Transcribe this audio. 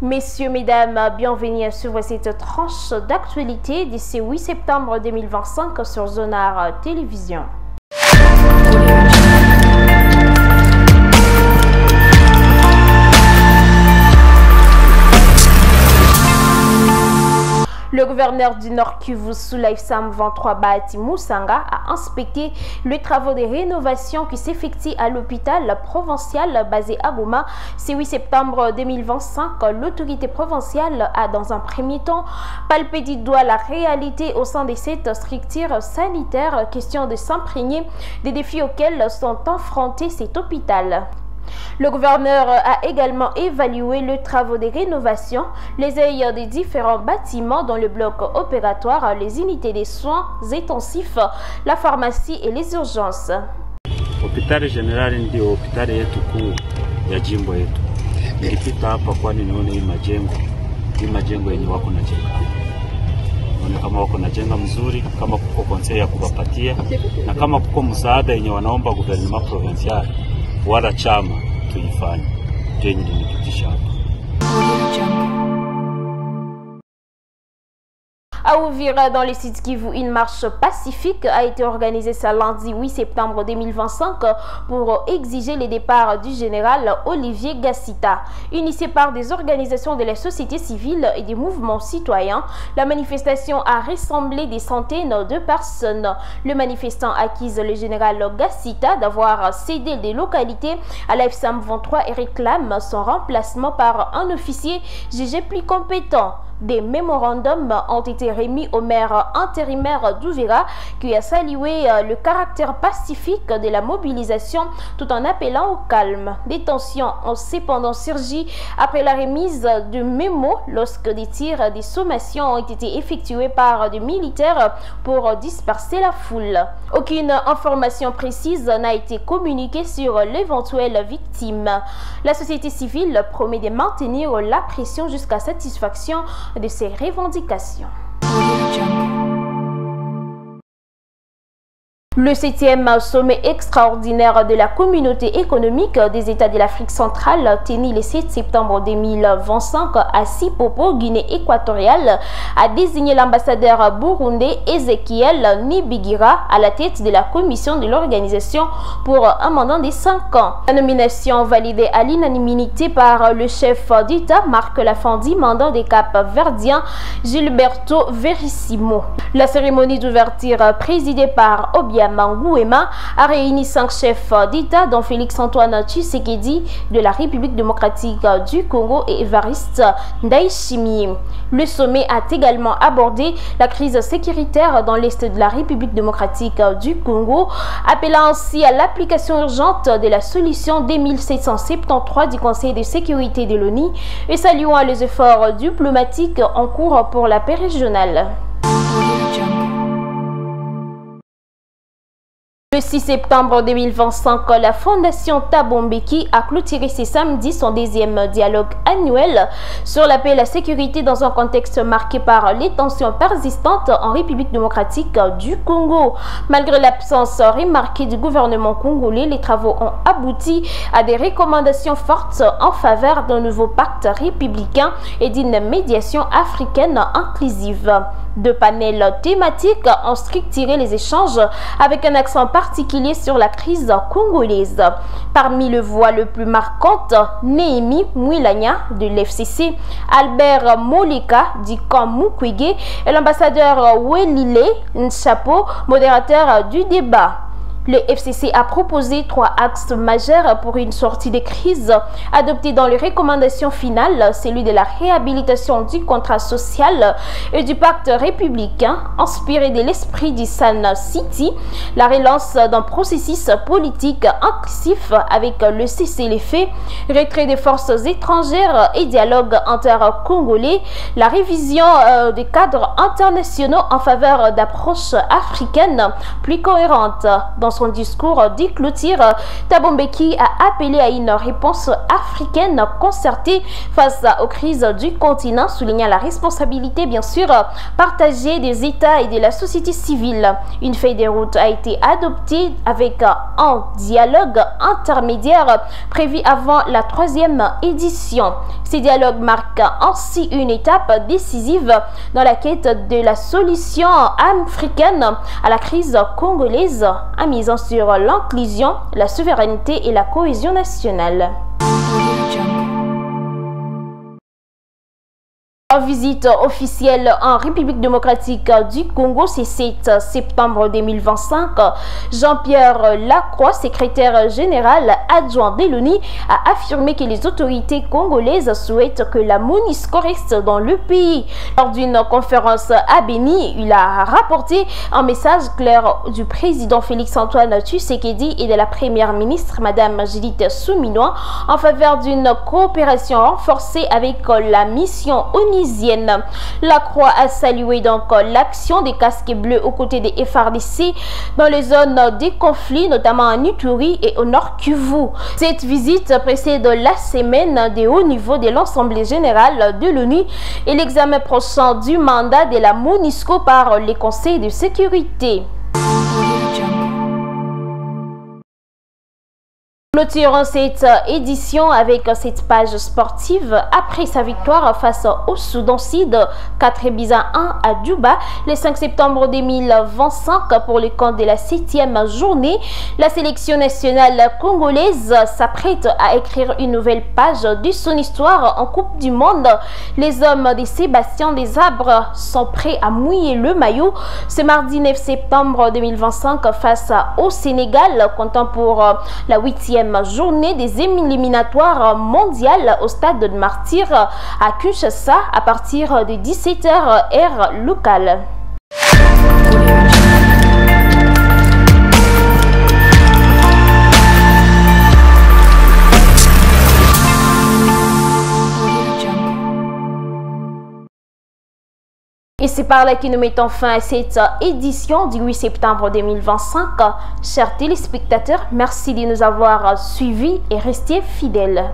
Messieurs, mesdames, bienvenue sur cette tranche d'actualité du 8 septembre 2025 sur Zonar Télévision. Le gouverneur du Nord Kivu, Soulaï Sam 23 Bahati Moussanga, a inspecté les travaux de rénovation qui s'effectuent à l'hôpital provincial basé à Goma. Ce 8 septembre 2025, l'autorité provinciale a dans un premier temps palpé du doigt la réalité au sein de cette structure sanitaire, question de s'imprégner des défis auxquels sont confrontés cet hôpital. Le gouverneur a également évalué les travaux de rénovation, les ailes des différents bâtiments dans le bloc opératoire, les unités de soins intensifs, la pharmacie et les urgences. Hospitali generali ndio hospitali yetu kuu ya jimbo yetu. Nilipita hapa kwani nione hii majengo yenye wako na jenga. Naona kama wako na jenga mzuri, kama kuko konsei ya kuwapatia na kama kuko msaada yenye wanaomba gouvernement provincial wala chama tuifanye jenye linipitisha hapa. À Ouvira, dans le sud Kivu, une marche pacifique a été organisée ce lundi 8 septembre 2025 pour exiger le départ du général Olivier Gassita. Initiée par des organisations de la société civile et des mouvements citoyens, la manifestation a rassemblé des centaines de personnes. Le manifestant accuse le général Gassita d'avoir cédé des localités à la FSAM 23 et réclame son remplacement par un officier jugé plus compétent. Des mémorandums ont été remis au maire intérimaire d'Ouvira qui a salué le caractère pacifique de la mobilisation tout en appelant au calme. Des tensions ont cependant surgi après la remise de mémos lorsque des tirs des sommations ont été effectués par des militaires pour disperser la foule. Aucune information précise n'a été communiquée sur l'éventuelle victime. La société civile promet de maintenir la pression jusqu'à satisfaction de ses revendications. Le 7e sommet extraordinaire de la communauté économique des États de l'Afrique centrale, tenu le 7 septembre 2025 à Sipopo, Guinée équatoriale, a désigné l'ambassadeur burundais Ezekiel Nibigira à la tête de la commission de l'organisation pour un mandat de 5 ans. La nomination validée à l'unanimité par le chef d'État marque la fin du mandat des Cap-Verdiens Gilberto Verissimo. La cérémonie d'ouverture présidée par Obia Mangouema a réuni 5 chefs d'État dont Félix-Antoine Tshisekedi de la République démocratique du Congo et Évariste Ndayishimiye. Le sommet a également abordé la crise sécuritaire dans l'est de la République démocratique du Congo, appelant ainsi à l'application urgente de la solution 2773 du Conseil de sécurité de l'ONU et saluant les efforts diplomatiques en cours pour la paix régionale. Le 6 septembre 2025, la Fondation Thabo Mbeki a clôturé ce samedi son 2e dialogue annuel sur la paix et la sécurité dans un contexte marqué par les tensions persistantes en République démocratique du Congo. Malgré l'absence remarquée du gouvernement congolais, les travaux ont abouti à des recommandations fortes en faveur d'un nouveau pacte républicain et d'une médiation africaine inclusive. 2 panels thématiques ont structuré les échanges avec un accent particulier sur la crise congolaise. Parmi les voix les plus marquantes, Néhémie Mouilania de l'FCC, Albert Moleka du camp Mukwege et l'ambassadeur Welile Nchapo, modérateur du débat. Le FCC a proposé 3 axes majeurs pour une sortie de crise adoptés dans les recommandations finales, celui de la réhabilitation du contrat social et du pacte républicain, inspiré de l'esprit du Sun City, la relance d'un processus politique inclusif avec le cessez-le-feu, retrait des forces étrangères et dialogue inter-congolais, la révision des cadres internationaux en faveur d'approches africaines plus cohérentes. Dans son discours de clôture, Thabo Mbeki a appelé à une réponse africaine concertée face aux crises du continent, soulignant la responsabilité bien sûr partagée des États et de la société civile. Une feuille de route a été adoptée avec en dialogue intermédiaire prévu avant la 3e édition. Ces dialogues marquent ainsi une étape décisive dans la quête de la solution africaine à la crise congolaise, en misant sur l'inclusion, la souveraineté et la cohésion nationale. En visite officielle en République démocratique du Congo, c'est 7 septembre 2025, Jean-Pierre Lacroix, secrétaire général adjoint de l'ONU, a affirmé que les autorités congolaises souhaitent que la MONUSCO reste dans le pays. Lors d'une conférence à Béni, il a rapporté un message clair du président Félix-Antoine Tshisekedi et de la première ministre Madame Judith Suminwa en faveur d'une coopération renforcée avec la mission ONU. Lacroix a salué donc l'action des casques bleus aux côtés des FARDC dans les zones des conflits, notamment en Ituri et au Nord Kivu. Cette visite précède la semaine de haut niveau de l'Assemblée générale de l'ONU et l'examen prochain du mandat de la MONUSCO par les conseils de sécurité. Clôturons cette édition avec cette page sportive. Après sa victoire face au Soudan-Sud, 4-1 à Djouba, le 5 septembre 2025 pour le compte de la 7e journée, la sélection nationale congolaise s'apprête à écrire une nouvelle page de son histoire en Coupe du Monde. Les hommes de Sébastien Desabre sont prêts à mouiller le maillot ce mardi 9 septembre 2025 face au Sénégal, comptant pour la 8e journée des éliminatoires mondiales au stade de Martyr à Kinshasa à partir de 17h heure locale. Et c'est par là que nous mettons fin à cette édition du 8 septembre 2025. Chers téléspectateurs, merci de nous avoir suivis et restés fidèles.